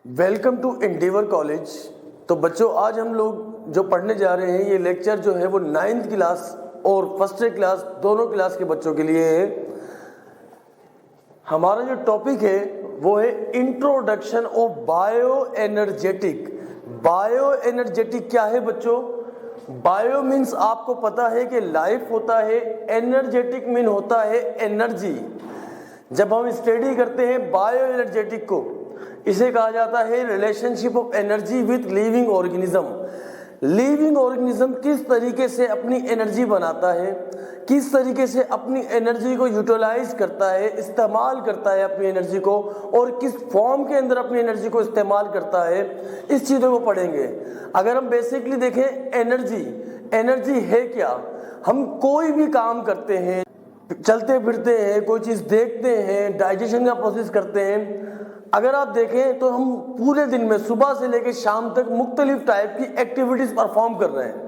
Welcome to Endeavour college. तो बच्चों, आज हम लोग जो पढ़ने जा रहे हैं ये लेक्चर जो है वो 9th क्लास और फर्स्ट क्लास दोनों क्लास के बच्चों के लिए है। हमारा जो टॉपिक है वो है introduction of bio energetic. Bio energetic क्या है बच्चों? बायो मीन्स आपको पता है कि लाइफ होता है, एनर्जेटिक मीन होता है एनर्जी। जब हम स्टडी करते हैं बायो एनर्जेटिक को, इसे कहा जाता है relationship of energy with living organism. Living organism किस तरीके से अपनी एनर्जी बनाता है, किस तरीके से अपनी एनर्जी को यूटिलाइज करता है, इस्तेमाल करता है अपनी एनर्जी को, और किस फॉर्म के अंदर अपनी एनर्जी को इस्तेमाल करता है, इस चीज़ों को पढ़ेंगे। अगर हम बेसिकली देखें एनर्जी है क्या? हम कोई भी काम करते हैं, चलते फिरते हैं, कोई चीज़ देखते हैं, डाइजेशन का प्रोसेस करते हैं। अगर आप देखें तो हम पूरे दिन में सुबह से लेकर शाम तक मुख्तलिफ टाइप की एक्टिविटीज परफॉर्म कर रहे हैं,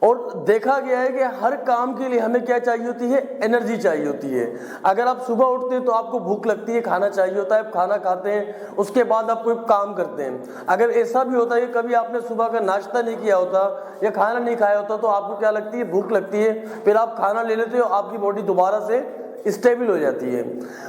और देखा गया है कि हर काम के लिए हमें क्या चाहिए होती है? एनर्जी चाहिए होती है। अगर आप सुबह उठते हैं तो आपको भूख लगती है, खाना चाहिए होता है, आप खाना खाते हैं, उसके बाद आप कोई काम करते हैं। अगर ऐसा भी होता है कि कभी आपने सुबह का नाश्ता नहीं किया होता या खाना नहीं खाया होता तो आपको क्या लगती है? भूख लगती है, फिर आप खाना ले लेते हो, आपकी बॉडी दोबारा से स्टेबल हो जाती है।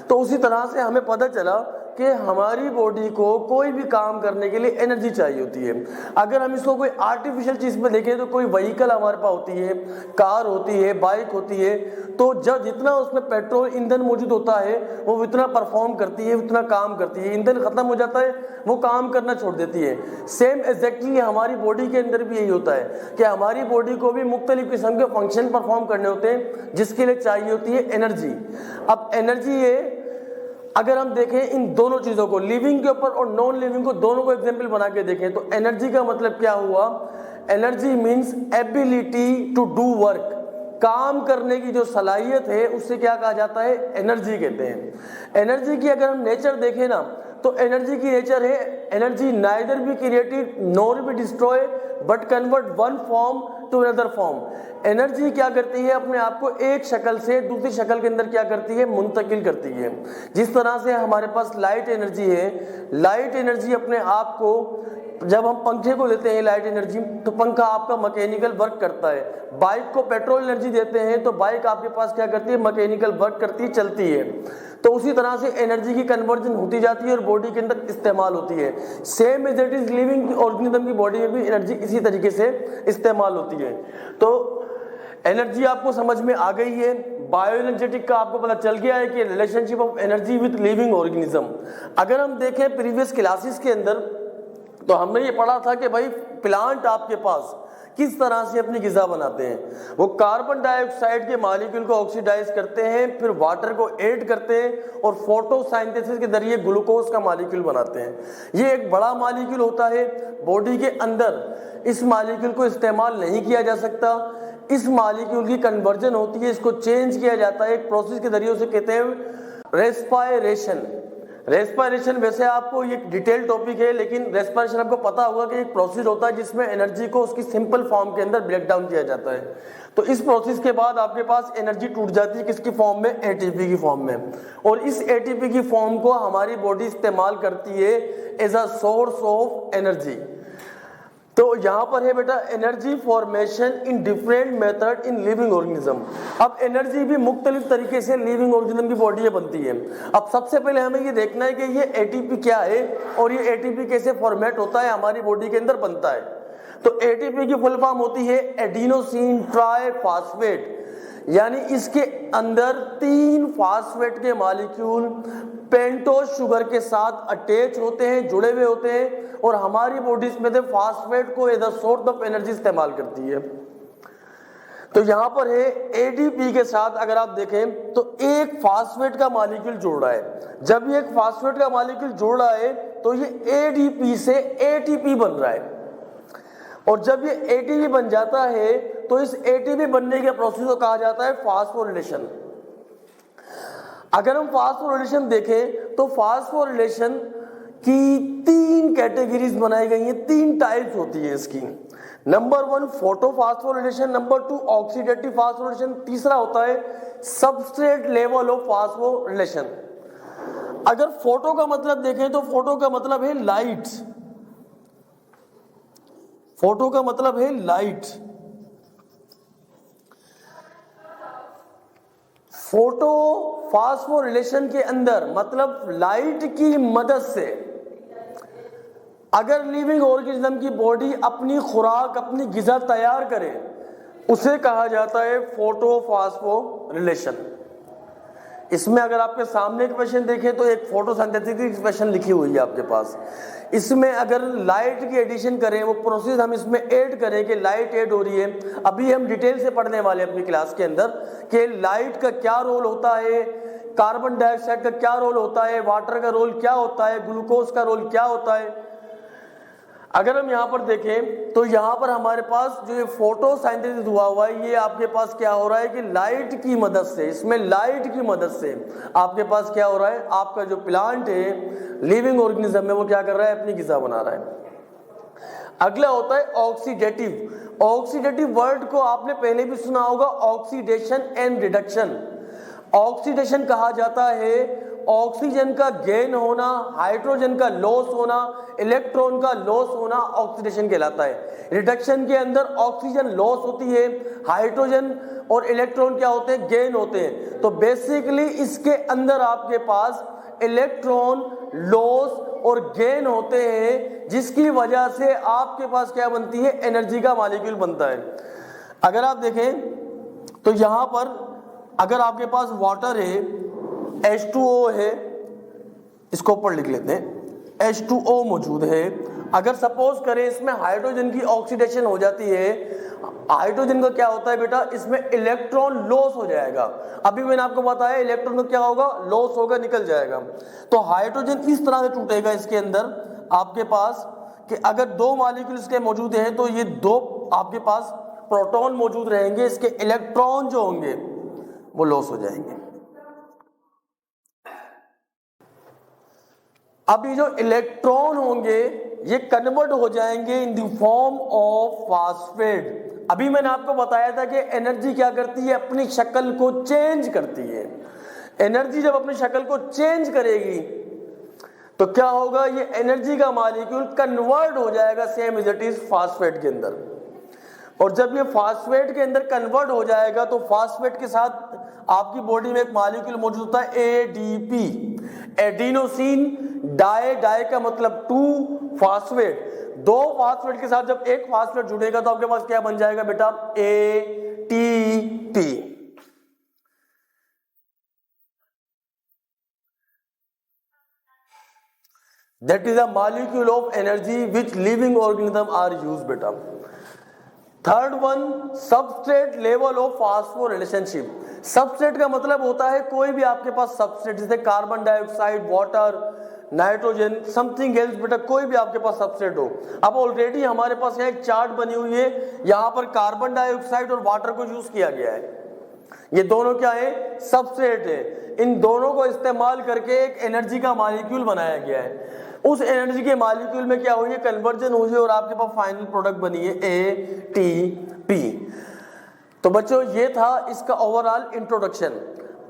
तो उसी तरह से हमें पता चला कि हमारी बॉडी को कोई भी काम करने के लिए एनर्जी चाहिए होती है। अगर हम इसको कोई आर्टिफिशियल चीज़ में देखें तो कोई व्हीकल हमारे पास होती है, कार होती है, बाइक होती है, तो जब जितना उसमें पेट्रोल ईंधन मौजूद होता है वो उतना परफॉर्म करती है, उतना काम करती है। ईंधन खत्म हो जाता है, वो काम करना छोड़ देती है। सेम एग्जैक्टली हमारी बॉडी के अंदर भी यही होता है कि हमारी बॉडी को भी मुख्तलिफ किस्म के फंक्शन परफॉर्म करने होते हैं, जिसके लिए चाहिए होती है एनर्जी। अब एनर्जी है, अगर हम देखें इन दोनों चीज़ों को, लिविंग के ऊपर और नॉन लिविंग को, दोनों को एग्जाम्पल बना के देखें तो एनर्जी का मतलब क्या हुआ? Energy means ability to do work. काम करने की जो सलाहियत है उससे क्या कहा जाता है? एनर्जी कहते हैं। एनर्जी की अगर हम नेचर देखें ना तो एनर्जी की नेचर है, energy neither be created nor be destroy but convert one form to another form. Energy क्या करती है? अपने आप को एक शक्ल से दूसरी शक्ल के अंदर क्या करती है? मुंतकिल करती है। जिस तरह से हमारे पास लाइट एनर्जी है, लाइट एनर्जी अपने आप को, जब हम पंखे को लेते हैं लाइट एनर्जी, तो पंखा आपका मैकेनिकल वर्क करता है। बाइक को पेट्रोल एनर्जी देते हैं तो बाइक आपके पास क्या करती है? मैकेनिकल वर्क करती है, चलती है। तो उसी तरह से एनर्जी की कन्वर्जन होती जाती है और बॉडी के अंदर इस्तेमाल होती है। Same as it is living organism की बॉडी में भी एनर्जी इसी तरीके से इस्तेमाल होती है। तो एनर्जी आपको समझ में आ गई है। बायो एनर्जेटिक का आपको पता चल गया है कि relationship of energy with living organism. अगर हम देखें प्रीवियस क्लासेस के अंदर तो हमने ये पढ़ा था कि भाई प्लांट आपके पास किस तरह से अपनी ग़िज़ा बनाते हैं। वो कार्बन डाइऑक्साइड के मॉलिक्यूल को ऑक्सीडाइज करते हैं, फिर वाटर को ऐड करते हैं और फोटोसिंथेसिस के जरिए ग्लूकोज का मॉलिक्यूल बनाते हैं। ये एक बड़ा मॉलिक्यूल होता है बॉडी के अंदर। इस मॉलिक्यूल को इस्तेमाल नहीं किया जा सकता, इस मॉलिक्यूल की कन्वर्जन होती है, इसको चेंज किया जाता है एक प्रोसेस के जरिए, उसे कहते हैं रेस्पायरेशन। रेस्पायरेशन वैसे आपको ये डिटेल टॉपिक है, लेकिन रेस्पायरेशन आपको पता होगा कि एक प्रोसेस होता है जिसमें एनर्जी को उसकी सिंपल फॉर्म के अंदर ब्रेक डाउन किया जाता है। तो इस प्रोसेस के बाद आपके पास एनर्जी टूट जाती है, किसकी फॉर्म में? एटीपी की फॉर्म में। और इस एटीपी की फॉर्म को हमारी बॉडी इस्तेमाल करती है as a source of energy. तो यहाँ पर है बेटा energy formation in different method in living organism. अब एनर्जी भी मुख्तलिफ तरीके से लिविंग ऑर्गेनिज्म की बॉडी में बनती है। अब सबसे पहले हमें ये देखना है कि ये एटीपी क्या है और ये एटीपी कैसे फॉर्मेट होता है, हमारी बॉडी के अंदर बनता है। तो एटीपी की फुल फॉर्म होती है एडिनोसिन ट्राइफॉस्फेट, यानी इसके अंदर 3 फास्फेट के मॉलिक्यूल पेंटोज शुगर के साथ अटैच होते हैं, जुड़े हुए होते हैं, और हमारी बॉडी में से फास्फेट को as a source of energy इस्तेमाल करती है। तो यहाँ पर है एडीपी के साथ अगर आप देखें तो एक फास्फेट का मॉलिक्यूल जुड़ रहा है। जब ये एक फास्फेट का मॉलिक्यूल जुड़ रहा है तो ये एडीपी से एटीपी बन रहा है, और जब ये एटीपी बन जाता है तो इस एटीपी बनने के प्रोसेस को कहा जाता है फास्फोरिलेशन। अगर हम फास्फोरिलेशन देखें तो फास्फोरिलेशन की 3 कैटेगरीज बनाई गई हैं, 3 टाइप्स होती है इसकी। Number 1 photophosphorylation, number 2 oxidative phosphorylation, तीसरा होता है सबस्ट्रेट लेवल ऑफ फास्फोरिलेशन। अगर फोटो का मतलब देखें तो फोटो का मतलब है लाइट, फोटो का मतलब है लाइट। फोटो फास्फोरिलेशन के अंदर मतलब लाइट की मदद से अगर लिविंग ऑर्गेनिज्म की बॉडी अपनी खुराक, अपनी ग़िज़ा तैयार करे, उसे कहा जाता है फोटो फास्फोरिलेशन। इसमें अगर आपके सामने एक क्वेश्चन देखें तो एक फोटोसिंथेसिस की क्वेश्चन लिखी हुई है आपके पास। इसमें अगर लाइट की एडिशन करें, वो प्रोसेस हम इसमें ऐड करें कि लाइट ऐड हो रही है। अभी हम डिटेल से पढ़ने वाले हैं अपनी क्लास के अंदर कि लाइट का क्या रोल होता है, कार्बन डाइऑक्साइड का क्या रोल होता है, वाटर का रोल क्या होता है, ग्लूकोज का रोल क्या होता है। अगर हम यहाँ पर देखें तो यहाँ पर हमारे पास जो ये फोटोसिंथेसिस हुआ है, ये आपके पास क्या हो रहा है कि लाइट की मदद से, इसमें लाइट की मदद से आपके पास क्या हो रहा है, आपका जो प्लांट है, लिविंग ऑर्गेनिज्म में, वो क्या कर रहा है, अपनी ग़िज़ा बना रहा है। अगला होता है ऑक्सीडेटिव। ऑक्सीडेटिव वर्ड को आपने पहले भी सुना होगा, ऑक्सीडेशन एंड रिडक्शन। ऑक्सीडेशन कहा जाता है ऑक्सीजन का गेन होना, हाइड्रोजन का लॉस होना, इलेक्ट्रॉन का लॉस होना ऑक्सीडेशन कहलाता है। रिडक्शन के अंदर ऑक्सीजन लॉस होती है, हाइड्रोजन और इलेक्ट्रॉन क्या होते हैं, गेन होते हैं। तो बेसिकली इसके अंदर आपके पास इलेक्ट्रॉन लॉस और गेन होते हैं, जिसकी वजह से आपके पास क्या बनती है, एनर्जी का मॉलिक्यूल बनता है। अगर आप देखें तो यहां पर अगर आपके पास वाटर है, H2O है, इसको ऊपर लिख लेते हैं, H2O मौजूद है। अगर सपोज करें इसमें हाइड्रोजन की ऑक्सीडेशन हो जाती है, हाइड्रोजन का क्या होता है बेटा, इसमें इलेक्ट्रॉन लॉस हो जाएगा। अभी मैंने आपको बताया इलेक्ट्रॉन का क्या होगा, लॉस होगा, निकल जाएगा। तो हाइड्रोजन इस तरह से टूटेगा इसके अंदर आपके पास कि अगर दो मॉलिक्यूल इसके मौजूद हैं तो ये दो आपके पास प्रोटॉन मौजूद रहेंगे, इसके इलेक्ट्रॉन जो होंगे वो लॉस हो जाएंगे। अब ये जो इलेक्ट्रॉन होंगे ये कन्वर्ट हो जाएंगे in the form of phosphate. अभी मैंने आपको बताया था कि एनर्जी क्या करती है, अपनी शक्ल को चेंज करती है। एनर्जी जब अपनी शक्ल को चेंज करेगी तो क्या होगा, ये एनर्जी का मॉलिक्यूल कन्वर्ट हो जाएगा same as it is phosphate के अंदर। और जब ये फास्फेट के अंदर कन्वर्ट हो जाएगा तो फास्फेट के साथ आपकी बॉडी में एक मॉलिक्यूल मौजूद होता है एडीपी, एडिनोसिन डाई, डाई का मतलब 2 फास्फेट। 2 फास्फेट के साथ जब एक फास्फेट जुड़ेगा तो आपके पास क्या बन जाएगा बेटा, ATP. That is a molecule of energy which living organism are use बेटा। Third one, substrate level of phosphorylation. Substrate का मतलब होता है कोई भी आपके पास सबस्ट्रेट, जैसे carbon dioxide, water, nitrogen, something else बेटा, कोई भी आपके पास सबस्ट्रेट हो। अब ऑलरेडी हमारे पास यहाँ एक चार्ट बनी हुई है, यहाँ पर कार्बन डाइऑक्साइड और वाटर को यूज किया गया है। ये दोनों क्या है, सबस्ट्रेट है। इन दोनों को इस्तेमाल करके एक एनर्जी का मॉलिक्यूल बनाया गया है। उस एनर्जी के मॉलिक्यूल में क्या हुई है, कन्वर्जन हुई है और आपके पास फाइनल प्रोडक्ट बनी है एटीपी। तो बच्चों ये था इसका ओवरऑल इंट्रोडक्शन।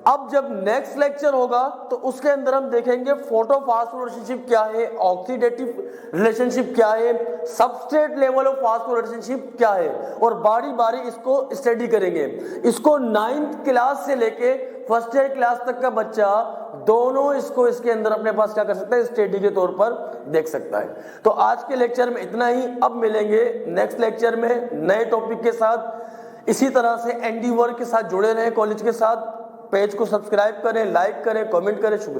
अब जब नेक्स्ट लेक्चर होगा तो उसके अंदर हम देखेंगे फोटोफॉस्फोरिलेशनशिप क्या है, ऑक्सीडेटिव रिलेशनशिप क्या है, सबस्ट्रेट लेवल ऑफ फास्फोरिलेशनशिप क्या है, और बारी बारी इसको स्टडी करेंगे। इसको 9th क्लास से लेके फर्स्ट ईयर क्लास तक का बच्चा दोनों इसको इसके अंदर अपने पास क्या कर सकता है, स्टडी के तौर पर देख सकता है। तो आज के लेक्चर में इतना ही। अब मिलेंगे नेक्स्ट लेक्चर में नए टॉपिक के साथ। इसी तरह से एनडी वर्क के साथ जुड़े रहें, कॉलेज के साथ। पेज को सब्सक्राइब करें, लाइक करें, कमेंट करें। शुक्रिया।